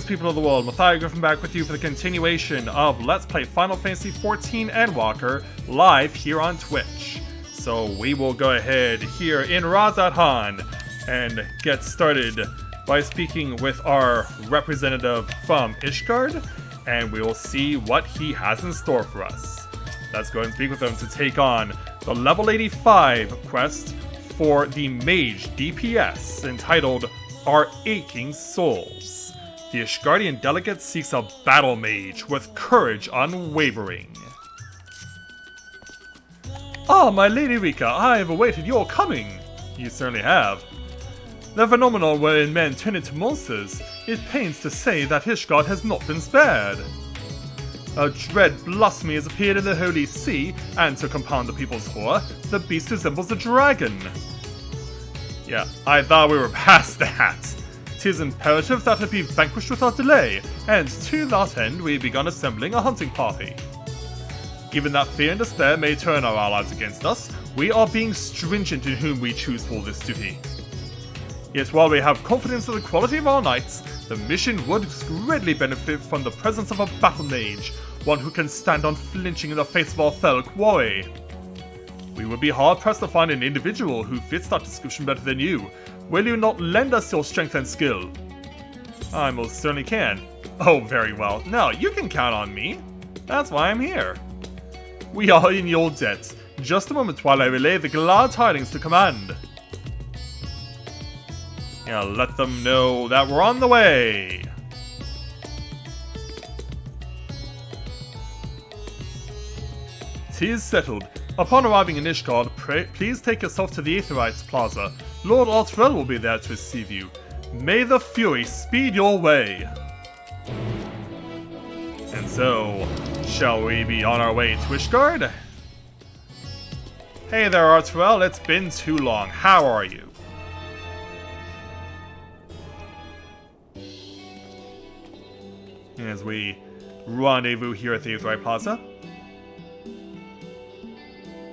Greetings, people of the world. Matthias Griffin back with you for the continuation of Let's Play Final Fantasy XIV Endwalker live here on Twitch. So we will go ahead here in Razathan and get started by speaking with our representative from Ishgard, and we will see what he has in store for us. Let's go ahead and speak with him to take on the level 85 quest for the Mage DPS entitled Our Aching Souls. The Ishgardian delegate seeks a battle mage with courage unwavering. Ah, my Lady Rika, I have awaited your coming. You certainly have. The phenomenon wherein men turn into monsters, it pains to say that Ishgard has not been spared. A dread blasphemy has appeared in the Holy See, and to compound the people's horror, the beast resembles a dragon. Yeah, I thought we were past that. 'Tis imperative that it be vanquished without delay, and to that end we have begun assembling a hunting party. Given that fear and despair may turn our allies against us, we are being stringent in whom we choose for this duty. Yet while we have confidence in the quality of our knights, the mission would greatly benefit from the presence of a battle mage, one who can stand unflinching in the face of our fell quarry. We would be hard-pressed to find an individual who fits that description better than you. Will you not lend us your strength and skill? I most certainly can. Oh, very well. Now, you can count on me. That's why I'm here. We are in your debt. Just a moment while I relay the glad tidings to command. Yeah, let them know that we're on the way. "'Tis settled. Upon arriving in Ishgard, please take yourself to the Aetherites Plaza. Lord Artrell will be there to receive you. May the Fury speed your way." And so, shall we be on our way to Ishgard? Hey there, Artrell, it's been too long. How are you? As we rendezvous here at the Aetherite Plaza.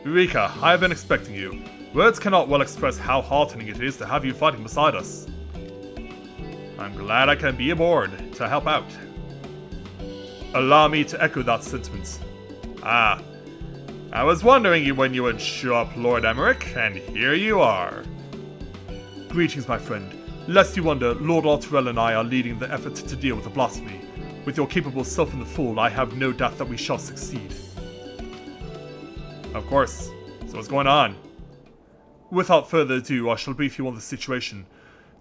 Rika, I have been expecting you. Words cannot well express how heartening it is to have you fighting beside us. I'm glad I can be aboard to help out. Allow me to echo that sentiment. Ah, I was wondering when you would show up, Lord Emmerich, and here you are. Greetings, my friend. Lest you wonder, Lord Artrell and I are leading the effort to deal with the blasphemy. With your capable self in the fold, I have no doubt that we shall succeed. Of course. So what's going on? Without further ado, I shall brief you on the situation.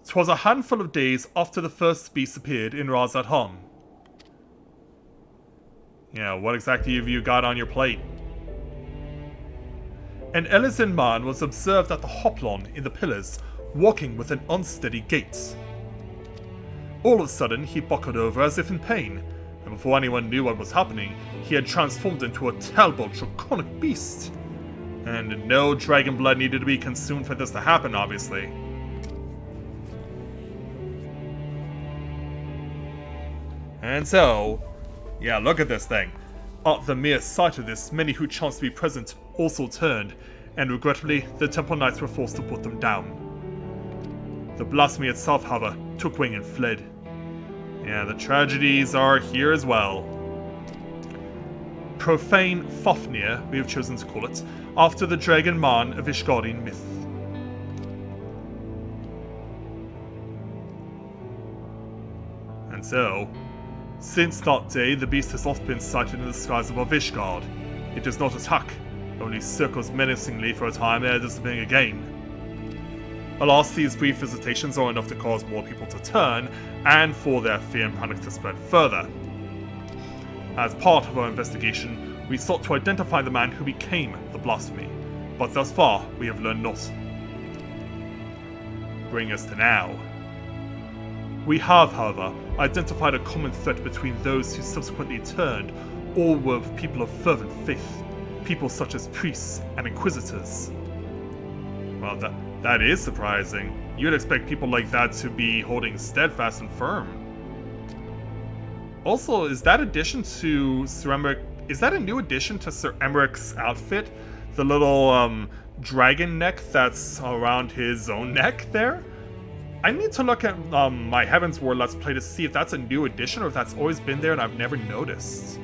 'Twas a handful of days after the first beast appeared in Razathan. Yeah, what exactly have you got on your plate? An Elysian man was observed at the Hoplon in the Pillars, walking with an unsteady gait. All of a sudden, he buckled over as if in pain, and before anyone knew what was happening, he had transformed into a terrible, draconic beast. And no dragon blood needed to be consumed for this to happen, obviously. And so, yeah, look at this thing. At the mere sight of this, many who chanced to be present also turned, and regretfully, the Temple Knights were forced to put them down. The blasphemy itself, however, took wing and fled. Yeah, the tragedies are here as well. Profane Fafnir, we have chosen to call it, after the Dragon Man of Ishgardian myth. And so, since that day, the beast has oft been sighted in the skies above Ishgard. It does not attack, only circles menacingly for a time ere disappearing again. Alas, these brief visitations are enough to cause more people to turn, and for their fear and panic to spread further. As part of our investigation, we sought to identify the man who became the blasphemy, but thus far we have learned naught. Bring us to now. We have, however, identified a common threat between those who subsequently turned. All were people of fervent faith, people such as priests and inquisitors. Well, that is surprising. You'd expect people like that to be holding steadfast and firm. Also, is that addition to Sir Emmerich? Is that a new addition to Sir Emmerich's outfit? The little dragon neck that's around his own neck there? I need to look at my Heavensward Let's Play to see if that's a new addition or if that's always been there and I've never noticed.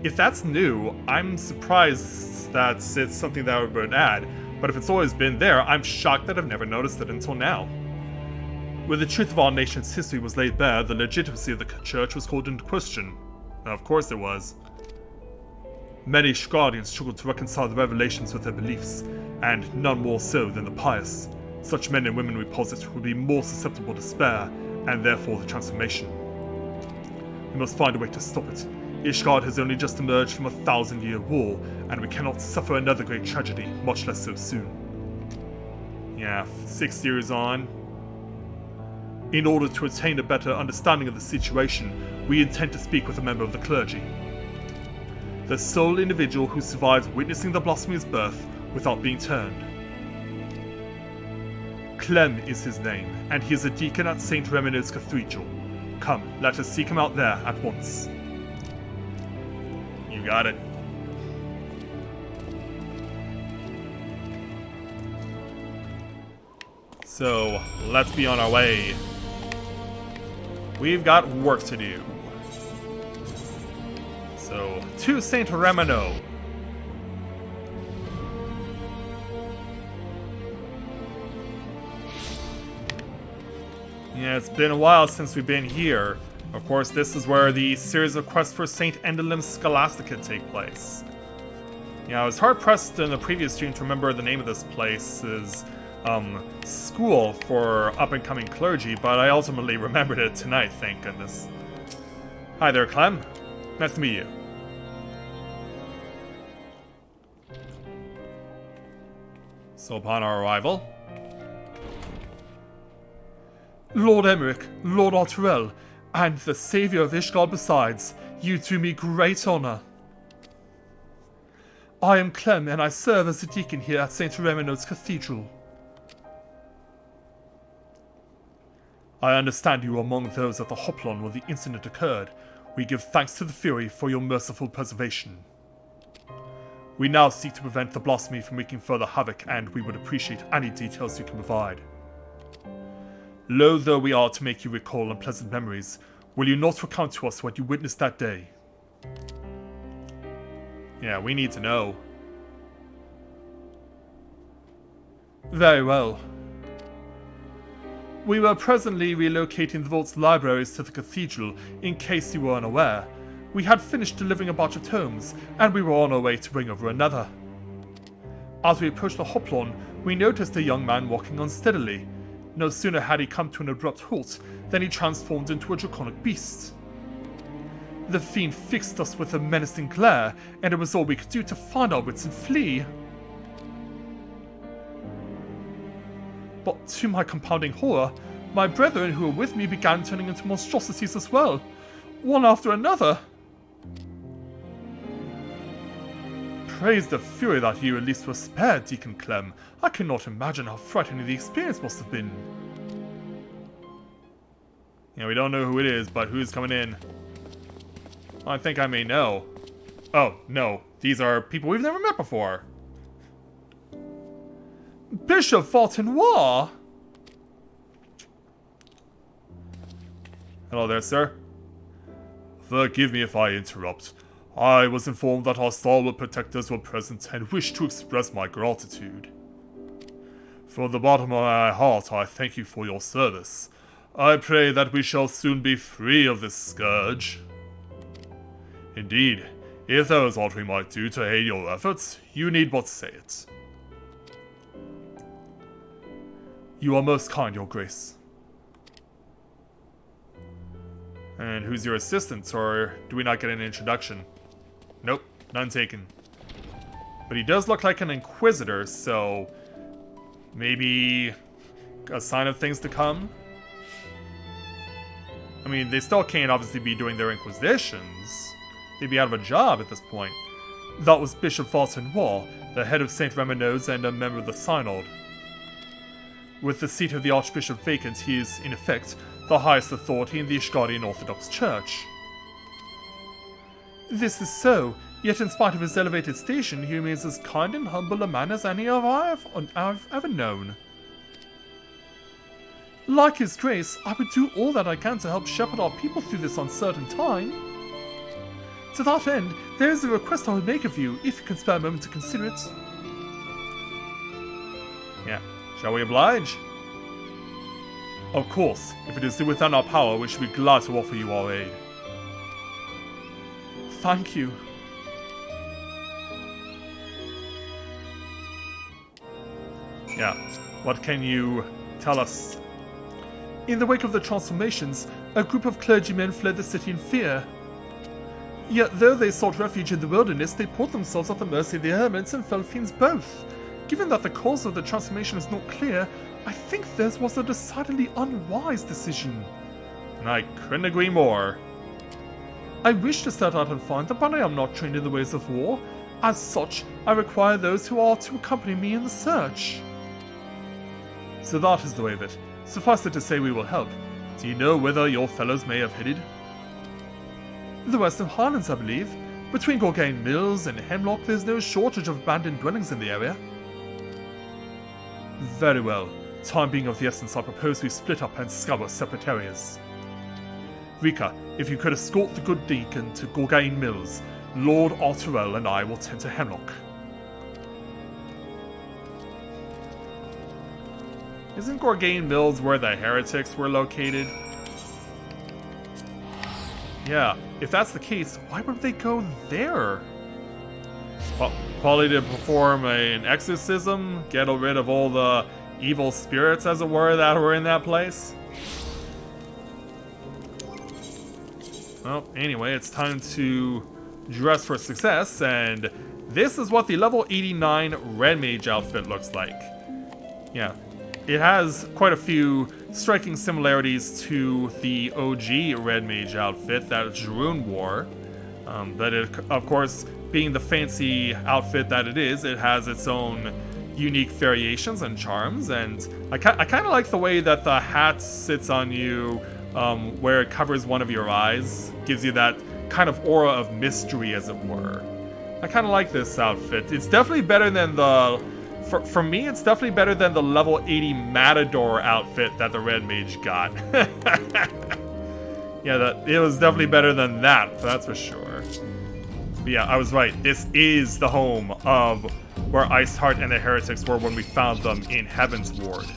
If that's new, I'm surprised that it's something that I would add, but if it's always been there, I'm shocked that I've never noticed it until now. When the truth of our nation's history was laid bare, the legitimacy of the church was called into question. Of course it was. Many guardians struggled to reconcile the revelations with their beliefs, and none more so than the pious. Such men and women we posit would be more susceptible to despair, and therefore the transformation. We must find a way to stop it. Ishgard has only just emerged from a 1,000-year war, and we cannot suffer another great tragedy, much less so soon. Yeah, 6 years on. In order to attain a better understanding of the situation, we intend to speak with a member of the clergy. The sole individual who survives witnessing the blasphemy's birth without being turned. Clem is his name, and he is a deacon at St. Remenod's Cathedral. Come, let us seek him out there at once. You got it. So, let's be on our way. We've got work to do. So, to St. Remenod. Yeah, it's been a while since we've been here. Of course, this is where the series of quests for St. Endelim's Scholastica take place. Yeah, I was hard-pressed in the previous stream to remember the name of this place's school for up-and-coming clergy, but I ultimately remembered it tonight, thank goodness. Hi there, Clem. Nice to meet you. So upon our arrival... Lord Emmerich, Lord Arturel, and the Saviour of Ishgard besides, you do me great honour. I am Clem, and I serve as a deacon here at St. Remenod's Cathedral. I understand you were among those at the Hoplon when the incident occurred. We give thanks to the Fury for your merciful preservation. We now seek to prevent the blasphemy from wreaking further havoc, and we would appreciate any details you can provide. Loath though we are to make you recall unpleasant memories, will you not recount to us what you witnessed that day? Yeah, we need to know. Very well. We were presently relocating the vault's libraries to the cathedral, in case you were unaware. We had finished delivering a batch of tomes, and we were on our way to bring over another. As we approached the Hoplon, we noticed a young man walking unsteadily. No sooner had he come to an abrupt halt, than he transformed into a draconic beast. The fiend fixed us with a menacing glare, and it was all we could do to find our wits and flee. But to my compounding horror, my brethren who were with me began turning into monstrosities as well, one after another. Praise the Fury that you at least were spared, Deacon Clem. I cannot imagine how frightening the experience must have been. Yeah, we don't know who it is, but who's coming in? I think I may know. Oh, no. These are people we've never met before. Bishop Fontenoy! Hello there, sir. Forgive me if I interrupt. I was informed that our stalwart protectors were present and wished to express my gratitude. From the bottom of my heart, I thank you for your service. I pray that we shall soon be free of this scourge. Indeed, if there is aught we might do to aid your efforts, you need but say it. You are most kind, your grace. And who's your assistant, or do we not get an introduction? Nope, none taken. But he does look like an inquisitor, so maybe a sign of things to come? I mean, they still can't obviously be doing their inquisitions. They'd be out of a job at this point. That was Bishop Fontenoy, the head of St. Remenod's and a member of the Synod. With the seat of the Archbishop vacant, he is, in effect, the highest authority in the Ishgardian Orthodox Church. This is so, yet in spite of his elevated station, he remains as kind and humble a man as any I've ever known. Like His Grace, I would do all that I can to help shepherd our people through this uncertain time. To that end, there is a request I would make of you, if you can spare a moment to consider it. Yeah, shall we oblige? Of course, if it is within our power, we should be glad to offer you our aid. Thank you. Yeah, what can you tell us? In the wake of the transformations, a group of clergymen fled the city in fear. Yet though they sought refuge in the wilderness, they put themselves at the mercy of the elements and fell fiends both. Given that the cause of the transformation is not clear, I think theirs was a decidedly unwise decision. And I couldn't agree more. I wish to set out and find them, but I am not trained in the ways of war. As such, I require those who are to accompany me in the search. So that is the way of it. Suffice it to say we will help. Do you know whither your fellows may have headed? The western highlands, I believe. Between Gorgain Mills and Hemlock, there's no shortage of abandoned dwellings in the area. Very well. Time being of the essence, I propose we split up and scour separate areas. Rika, if you could escort the good deacon to Gorgain Mills, Lord Arturel and I will tend to Hemlock. Isn't Gorgain Mills where the heretics were located? Yeah, if that's the case, why would they go there? Probably to perform an exorcism, get rid of all the evil spirits, as it were, that were in that place. Well, anyway, it's time to dress for success, and this is what the level 89 Red Mage outfit looks like. Yeah, it has quite a few striking similarities to the OG Red Mage outfit that Jeroen wore. But it, of course, being the fancy outfit that it is, it has its own unique variations and charms, and I kind of like the way that the hat sits on you, where it covers one of your eyes, gives you that kind of aura of mystery, as it were. I kind of like this outfit. It's definitely better than the... For me, it's definitely better than the level 80 Matador outfit that the Red Mage got. Yeah, it was definitely better than that, that's for sure. But yeah, I was right. This is the home of where Iceheart and the Heretics were when we found them in Heavensward.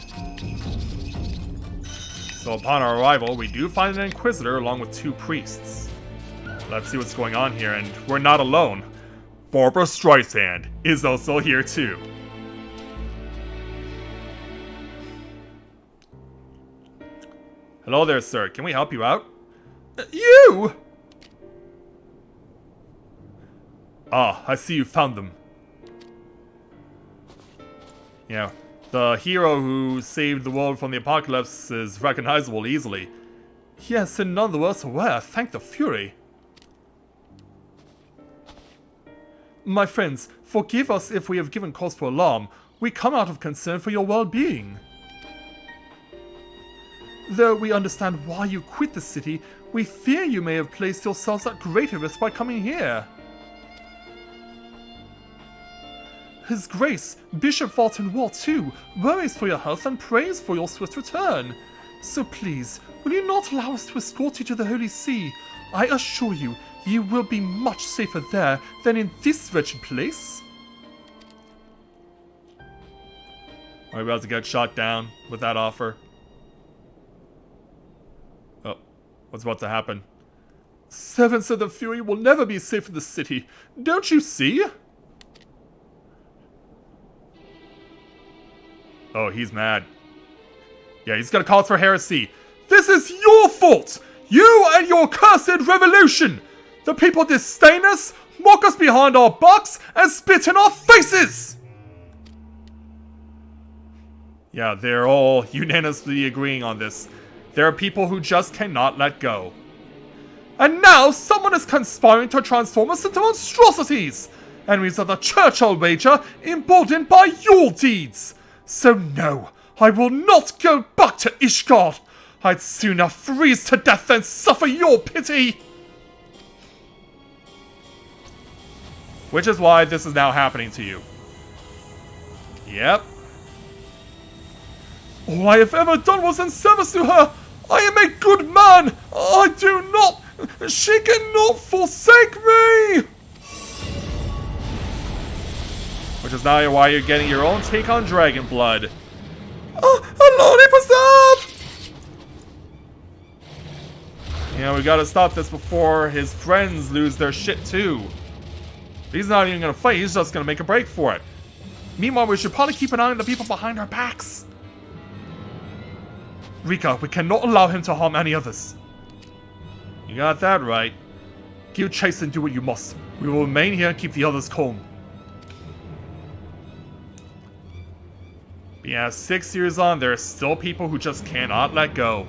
So upon our arrival, we do find an Inquisitor along with 2 priests. Let's see what's going on here, and we're not alone. Barbara Streisand is also here too. Hello there, sir. Can we help you out? You! Ah, I see you found them. Yeah, the hero who saved the world from the apocalypse is recognizable easily. Yes, and none the worse aware, thank the Fury. My friends, forgive us if we have given cause for alarm. We come out of concern for your well-being. Though we understand why you quit the city, we fear you may have placed yourselves at greater risk by coming here. His Grace, Bishop Vartan Wall too, worries for your health and prays for your swift return. So please, will you not allow us to escort you to the Holy See? I assure you, you will be much safer there than in this wretched place. Are we about to get shot down with that offer? Oh, what's about to happen? Servants of the Fury will never be safe in the city. Don't you see? Oh, he's mad. Yeah, he's gonna call us for heresy. This is your fault! You and your cursed revolution! The people disdain us, mock us behind our backs, and spit in our faces! Yeah, they're all unanimously agreeing on this. There are people who just cannot let go. And now someone is conspiring to transform us into monstrosities! Enemies of the church, I'll wager, emboldened by your deeds! So no, I will not go back to Ishgard! I'd sooner freeze to death than suffer your pity! Which is why this is now happening to you. Yep. All I have ever done was in service to her. I am a good man. I do not. She cannot forsake me. Which is now why you're getting your own take on Dragon Blood. Hello, preserve! Yeah, we gotta stop this before his friends lose their shit too. He's not even gonna fight, he's just gonna make a break for it. Meanwhile, we should probably keep an eye on the people behind our backs. Rika, we cannot allow him to harm any others. You got that right. Keep chase and do what you must. We will remain here and keep the others calm. But yeah, 6 years on, there are still people who just cannot let go.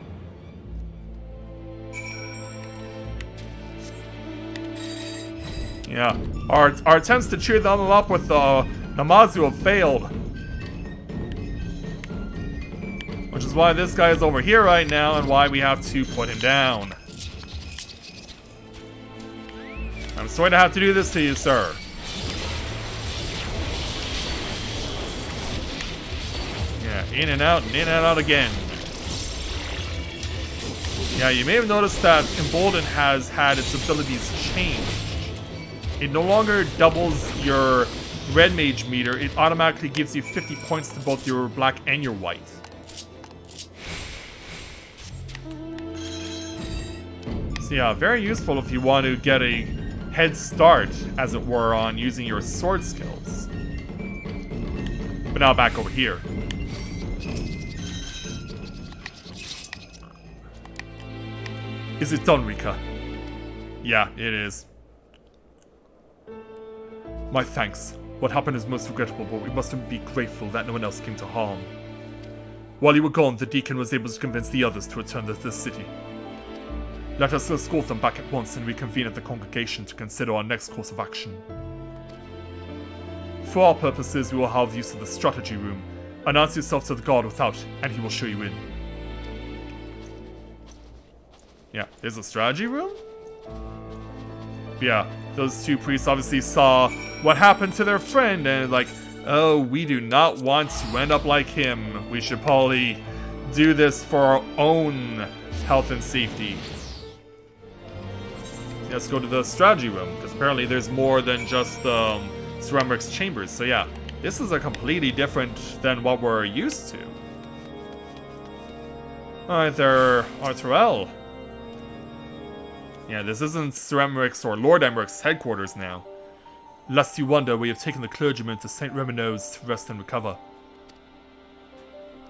Yeah, our attempts to cheer them up with Namazu have failed. Which is why this guy is over here right now and why we have to put him down. I'm sorry to have to do this to you, sir. Yeah, in and out again. Yeah, you may have noticed that Embolden has had its abilities changed. It no longer doubles your red mage meter, it automatically gives you 50 points to both your black and your white. So yeah, very useful if you want to get a head start, as it were, on using your sword skills. But now back over here. Is it done, Rika? Yeah, it is. My thanks. What happened is most regrettable, but we must be grateful that no one else came to harm. While you were gone, the deacon was able to convince the others to return to this city. Let us escort them back at once and reconvene at the congregation to consider our next course of action. For our purposes, we will have use of the strategy room. Announce yourself to the guard without, and he will show you in. Yeah, there's a strategy room? Yeah, those two priests obviously saw what happened to their friend and like, oh, we do not want to end up like him. We should probably do this for our own health and safety. Let's go to the strategy room, because apparently there's more than just Stormblood's chambers. So yeah, this is a completely different than what we're used to. Alright there, Arturel. Yeah, this isn't Sir Emmerich's or Lord Emmerich's headquarters now. Lest you wonder, we have taken the clergyman to St. Remino's to rest and recover.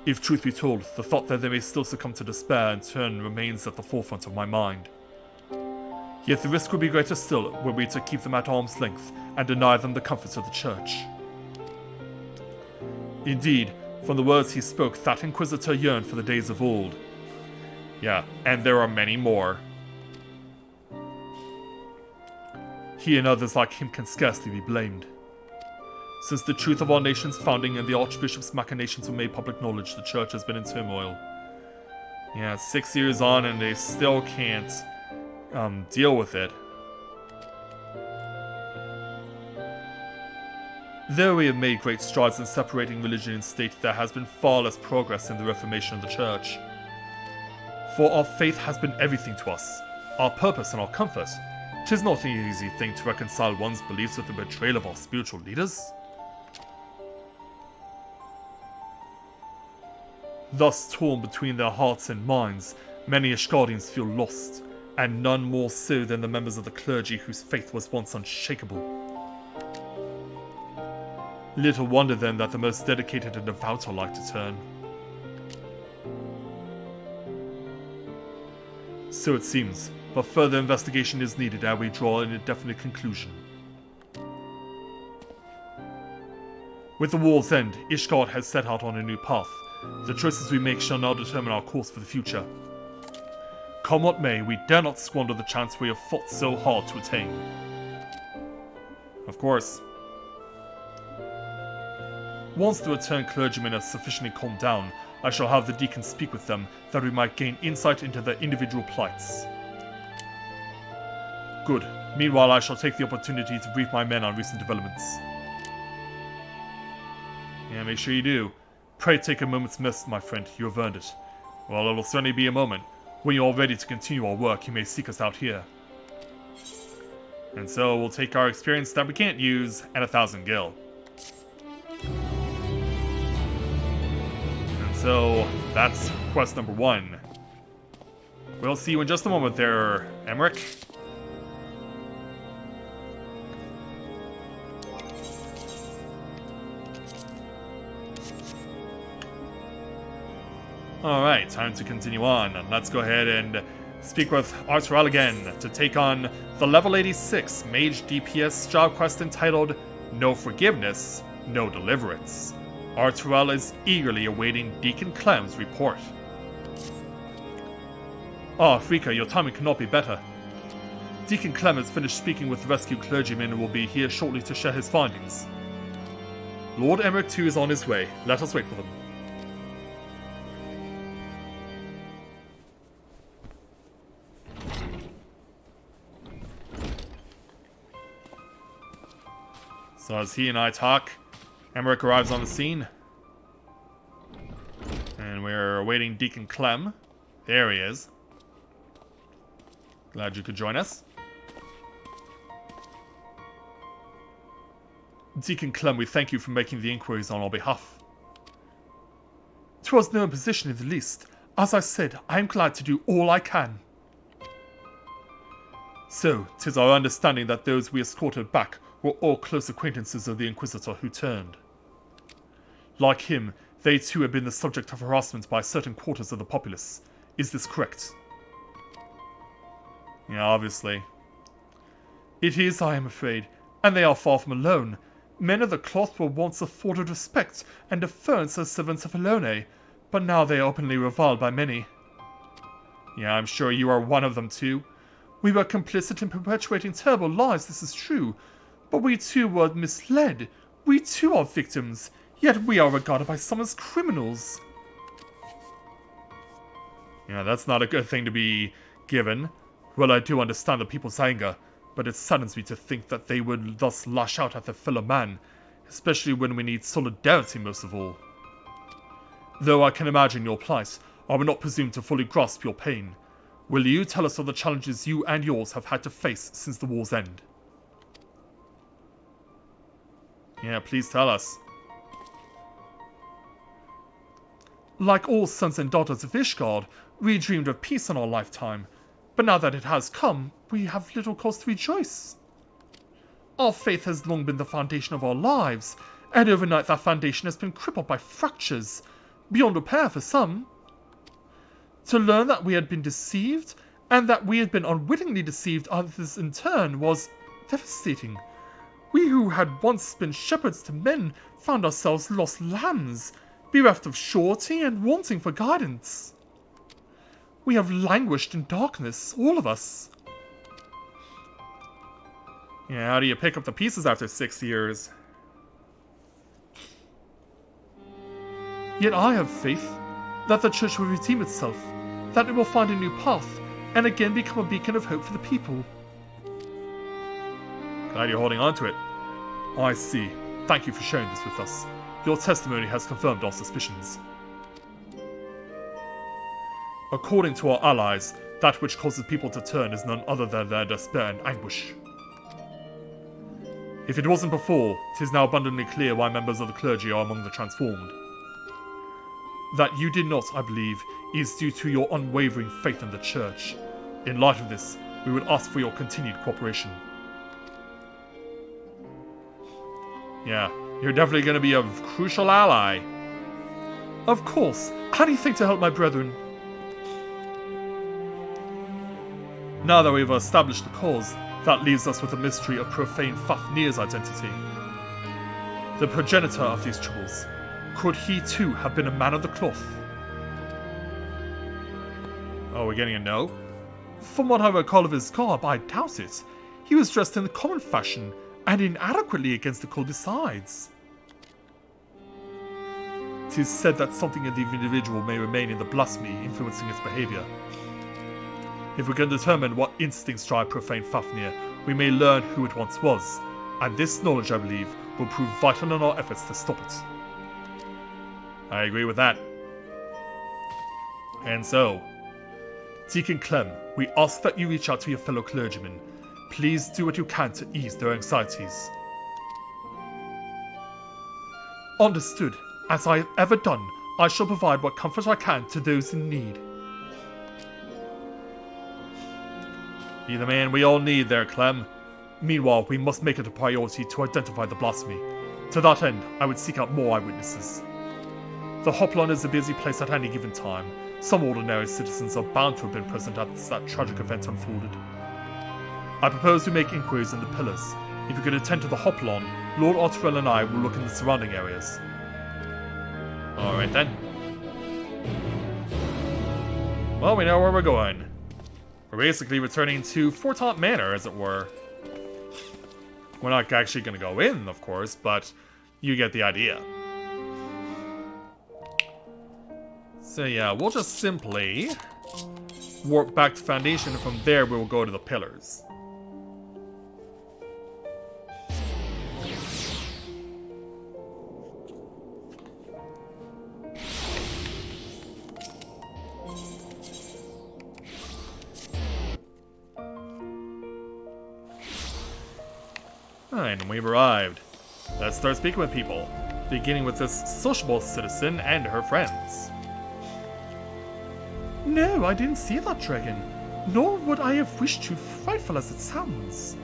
If truth be told, the thought that they may still succumb to despair in turn remains at the forefront of my mind. Yet the risk would be greater still were we to keep them at arm's length and deny them the comforts of the church. Indeed, from the words he spoke, that Inquisitor yearned for the days of old. Yeah, and there are many more. He and others like him can scarcely be blamed. Since the truth of our nation's founding and the Archbishop's machinations were made public knowledge, the church has been in turmoil. Yeah, 6 years on and they still can't deal with it. Though we have made great strides in separating religion and state, there has been far less progress in the reformation of the church. For our faith has been everything to us, our purpose and our comfort. 'Tis not an easy thing to reconcile one's beliefs with the betrayal of our spiritual leaders. Thus torn between their hearts and minds, many Ishgardians feel lost, and none more so than the members of the clergy whose faith was once unshakable. Little wonder then that the most dedicated and devout are like to turn. So it seems, but further investigation is needed ere we draw an indefinite conclusion. With the war's end, Ishgard has set out on a new path. The choices we make shall now determine our course for the future. Come what may, we dare not squander the chance we have fought so hard to attain. Of course. Once the returned clergymen have sufficiently calmed down, I shall have the deacon speak with them, that we might gain insight into their individual plights. Good. Meanwhile, I shall take the opportunity to brief my men on recent developments. Yeah, make sure you do. Pray take a moment's rest, my friend. You have earned it. Well, it will certainly be a moment. When you are ready to continue our work, you may seek us out here. And so we'll take our experience that we can't use and 1,000 gil. And so that's quest number 1. We'll see you in just a moment there, Emmerich. Alright, time to continue on. Let's go ahead and speak with Arturel again to take on the level 86 Mage DPS job quest entitled No Forgiveness, No Deliverance. Arturel is eagerly awaiting Deacon Clem's report. Ah, Frika, your timing cannot be better. Deacon Clem has finished speaking with the rescued clergyman and will be here shortly to share his findings. Lord Emmerich too is on his way. Let us wait for them. So as he and I talk, Emmerich arrives on the scene. And we're awaiting Deacon Clem. There he is. Glad you could join us. Deacon Clem, we thank you for making the inquiries on our behalf. 'Twas no imposition in the least. As I said, I am glad to do all I can. So, 'tis our understanding that those we escorted back were all close acquaintances of the Inquisitor who turned. Like him, they too have been the subject of harassment by certain quarters of the populace. Is this correct? Yeah, obviously. It is, I am afraid, and they are far from alone. Men of the cloth were once afforded respect and deference as servants of Elone, but now they are openly reviled by many. Yeah, I'm sure you are one of them too. We were complicit in perpetuating terrible lies, this is true, but we too were misled. We too are victims, yet we are regarded by some as criminals. Yeah, that's not a good thing to be given. Well, I do understand the people's anger, but it saddens me to think that they would thus lash out at their fellow man, especially when we need solidarity most of all. Though I can imagine your plight, I will not presume to fully grasp your pain. Will you tell us of the challenges you and yours have had to face since the war's end? Yeah, please tell us. Like all sons and daughters of Ishgard, we dreamed of peace in our lifetime, but now that it has come, we have little cause to rejoice. Our faith has long been the foundation of our lives, and overnight that foundation has been crippled by fractures, beyond repair for some. To learn that we had been deceived, and that we had been unwittingly deceived others in turn, was devastating. We who had once been shepherds to men found ourselves lost lambs, bereft of surety and wanting for guidance. We have languished in darkness, all of us. Yeah, how do you pick up the pieces after 6 years? Yet I have faith that the church will redeem itself, that it will find a new path, and again become a beacon of hope for the people. Glad you're holding on to it. I see. Thank you for sharing this with us. Your testimony has confirmed our suspicions. According to our allies, that which causes people to turn is none other than their despair and anguish. If it wasn't before, 'tis now abundantly clear why members of the clergy are among the transformed. That you did not, I believe, is due to your unwavering faith in the church. In light of this, we would ask for your continued cooperation. Yeah, you're definitely going to be a crucial ally. Of course, anything to help my brethren. Now that we've established the cause, that leaves us with the mystery of profane Fafnir's identity. The progenitor of these troubles. Could he too have been a man of the cloth? Oh, we're getting a no? From what I recall of his garb, I doubt it. He was dressed in the common fashion, and inadequately against the cold besides. 'Tis said that something in the individual may remain in the blasphemy, influencing its behaviour. If we can determine what instincts drive profane Fafnir, we may learn who it once was, and this knowledge, I believe, will prove vital in our efforts to stop it. I agree with that. And so, Deacon Clem, we ask that you reach out to your fellow clergymen. Please do what you can to ease their anxieties. Understood. As I have ever done, I shall provide what comfort I can to those in need. Be the man we all need there, Clem. Meanwhile, we must make it a priority to identify the blasphemy. To that end, I would seek out more eyewitnesses. The Hoplon is a busy place at any given time. Some ordinary citizens are bound to have been present as that tragic event unfolded. I propose we make inquiries in the pillars. If you could attend to the Hoplon, Lord Otterell and I will look in the surrounding areas. Alright then. Well, we know where we're going. We're basically returning to Fortaunt Manor, as it were. We're not actually going to go in, of course, but you get the idea. So yeah, we'll just simply warp back to Foundation, and from there we will go to the pillars. Alright, and we've arrived. Let's start speaking with people, beginning with this sociable citizen and her friends. No, I didn't see that dragon, nor would I have wished to, frightful as it sounds.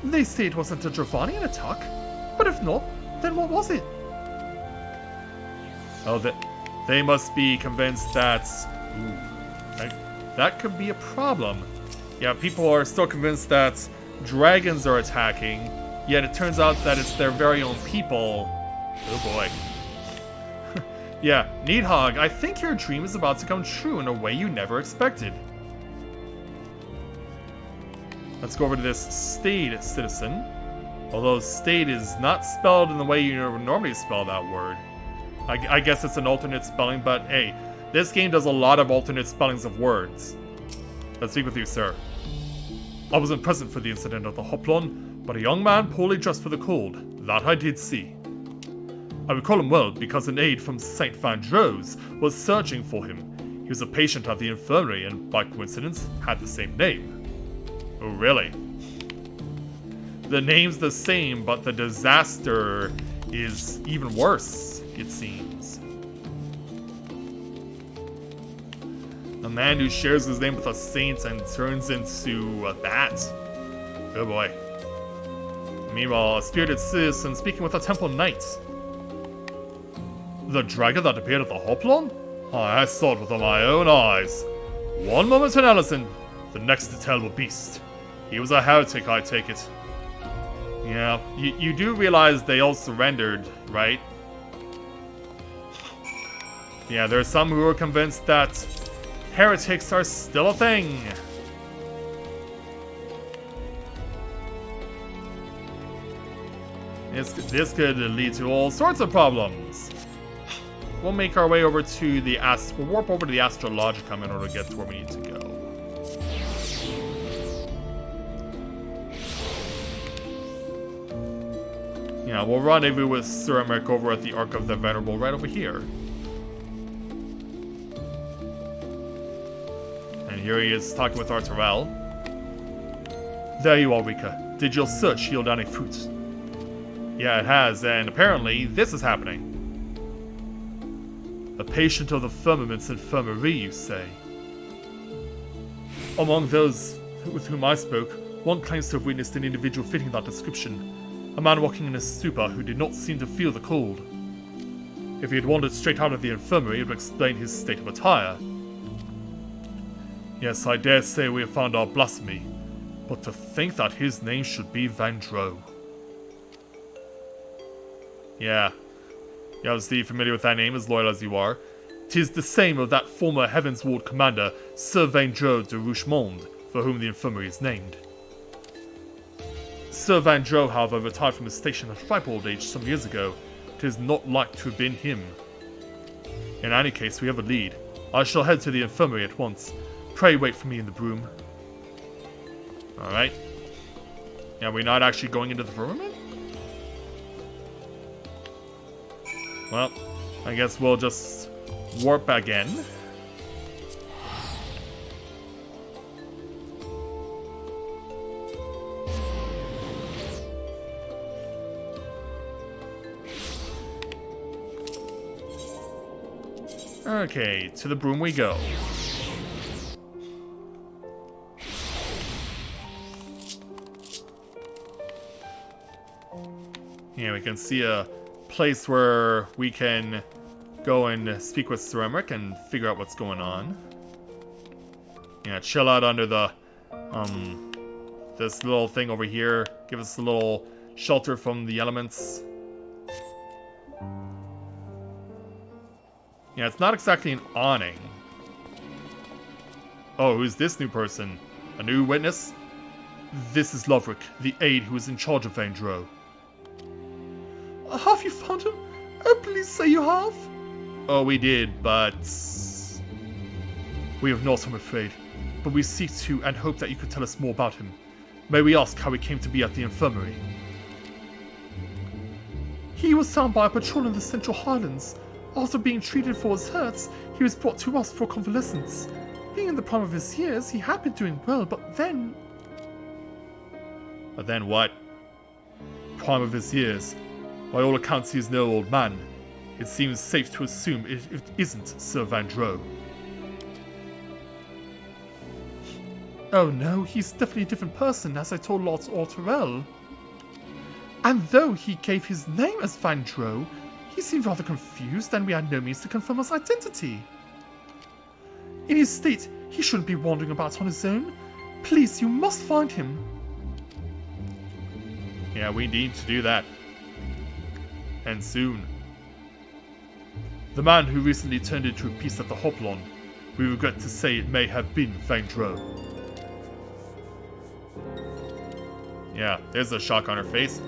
They say it wasn't a Dravanian attack, but if not, then what was it? Oh, they must be convinced that... Ooh, that could be a problem. Yeah, people are still convinced that dragons are attacking, yet it turns out that it's their very own people. Oh boy. Yeah, Needhog, I think your dream is about to come true in a way you never expected. Let's go over to this Stade citizen. Although Stade is not spelled in the way you normally spell that word. I guess it's an alternate spelling, but hey, this game does a lot of alternate spellings of words. Let's speak with you, sir. I wasn't present for the incident at the Hoplon, but a young man poorly dressed for the cold, that I did see. I recall him well because an aide from St. Vandro's was searching for him. He was a patient at the infirmary and, by coincidence, had the same name. Oh, really? The name's the same, but the disaster is even worse, it seems. A man who shares his name with a saint and turns into that. Oh boy. Meanwhile, a spirited citizen speaking with a temple knight. The dragon that appeared at the Hoplon? I saw it with my own eyes. One moment in Ellison, the next a terrible beast. He was a heretic, I take it. Yeah, you do realize they all surrendered, right? Yeah, there are some who are convinced that heretics are still a thing. This could lead to all sorts of problems. We'll make our way over to the we'll warp over to the Astrologicum in order to get to where we need to go. Yeah, we'll rendezvous with Sir Emmerich over at the Ark of the Venerable right over here. And here he is talking with Arturel. There you are, Rika. Did your search yield any fruit? Yeah, it has, and apparently this is happening. A patient of the firmament's infirmary, you say? Among those with whom I spoke, one claims to have witnessed an individual fitting that description. A man walking in a stupor who did not seem to feel the cold. If he had wandered straight out of the infirmary, it would explain his state of attire. Yes, I dare say we have found our blasphemy, but to think that his name should be Vandro. Yeah, obviously familiar with that name, as loyal as you are. 'Tis the same of that former Heavensward commander, Sir Vandro de Rouchemond, for whom the infirmary is named. Sir Vandro, however, retired from his station at ripe old age some years ago. 'Tis not like to have been him. In any case, we have a lead. I shall head to the infirmary at once. Pray wait for me in the broom. Alright. Yeah, we're not actually going into the firmament? Well, I guess we'll just warp again. Okay, to the broom we go. Yeah, we can see a place where we can go and speak with Sir Emmerich and figure out what's going on. Yeah, chill out under the, this little thing over here. Give us a little shelter from the elements. Yeah, it's not exactly an awning. Oh, who's this new person? A new witness? This is Loverick, the aide who is in charge of Vandro. Have you found him? Oh, please say you have. Oh, we did, but... We have not, I'm afraid. But we seek to and hope that you could tell us more about him. May we ask how he came to be at the infirmary? He was found by a patrol in the Central Highlands. After being treated for his hurts, he was brought to us for convalescence. Being in the prime of his years, he had been doing well, but then... But then what? Prime of his years. By all accounts, he is no old man. It seems safe to assume it isn't Sir Vandro. Oh no, he's definitely a different person, as I told Lord Ortorel. And though he gave his name as Vandro, he seemed rather confused, and we had no means to confirm his identity. In his state, he shouldn't be wandering about on his own. Please, you must find him. Yeah, we need to do that. And soon. The man who recently turned into a beast at the Hoplon, we regret to say it may have been Vandro. Yeah, there's a shock on her face.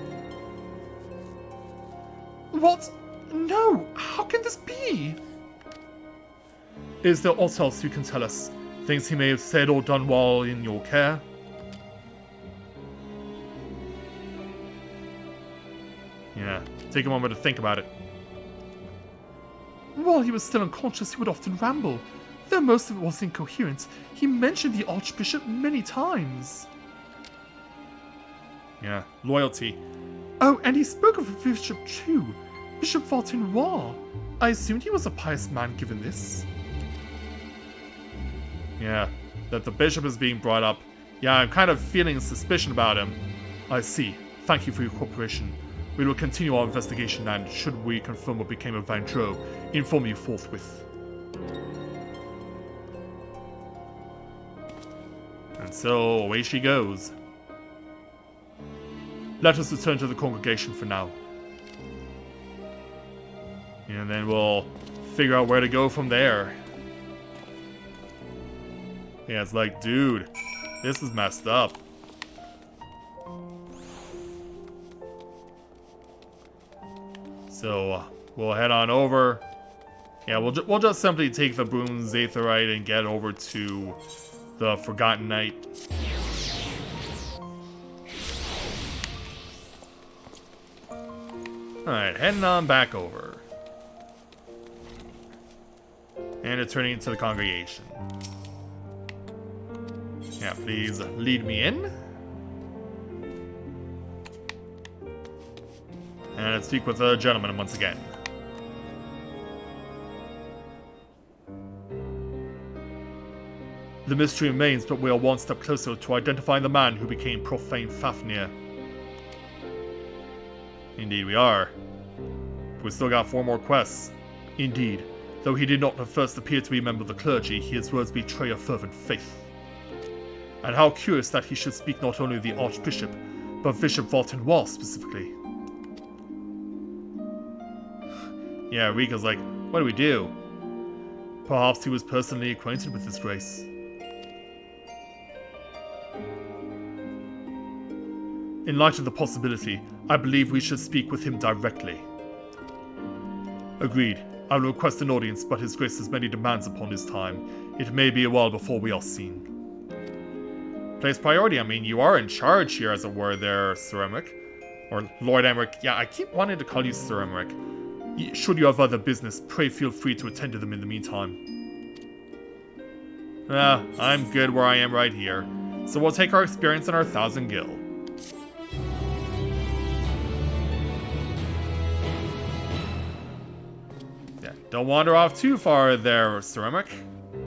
What? No! How can this be? Is there aught else you can tell us? Things he may have said or done while in your care? Yeah, take a moment to think about it. While he was still unconscious, he would often ramble. Though most of it was incoherent, he mentioned the Archbishop many times. Yeah, loyalty. Oh, and he spoke of a bishop too. Bishop Valtenoir. I assumed he was a pious man given this. Yeah, that the bishop is being brought up. Yeah, I'm kind of feeling suspicion about him. I see. Thank you for your cooperation. We will continue our investigation and, should we confirm what became of Vandro, inform you forthwith. And so, away she goes. Let us return to the congregation for now. And then we'll figure out where to go from there. Yeah, it's like, dude, this is messed up. So, we'll head on over. Yeah, we'll just simply take the Boon Zaitherite and get over to the Forgotten Knight. Alright, heading on back over. And returning into the congregation. Yeah, please lead me in. And let's speak with the gentleman once again. The mystery remains, but we are one step closer to identifying the man who became Profane Fafnir. Indeed we are. We still got 4 more quests. Indeed. Though he did not at first appear to be a member of the clergy, his words betray a fervent faith. And how curious that he should speak not only of the Archbishop, but Bishop Valtenoir specifically. Yeah, Rika's like, what do we do? Perhaps he was personally acquainted with His Grace. In light of the possibility, I believe we should speak with him directly. Agreed. I will request an audience, but His Grace has many demands upon his time. It may be a while before we are seen. Place priority, I mean, you are in charge here, as it were, there, Sir Emmerich. Or Lord Emmerich. Yeah, I keep wanting to call you Sir Emmerich. Should you have other business, pray feel free to attend to them in the meantime. I'm good where I am right here, so we'll take our experience and our 1,000 gil. Yeah, don't wander off too far there, Ceramic.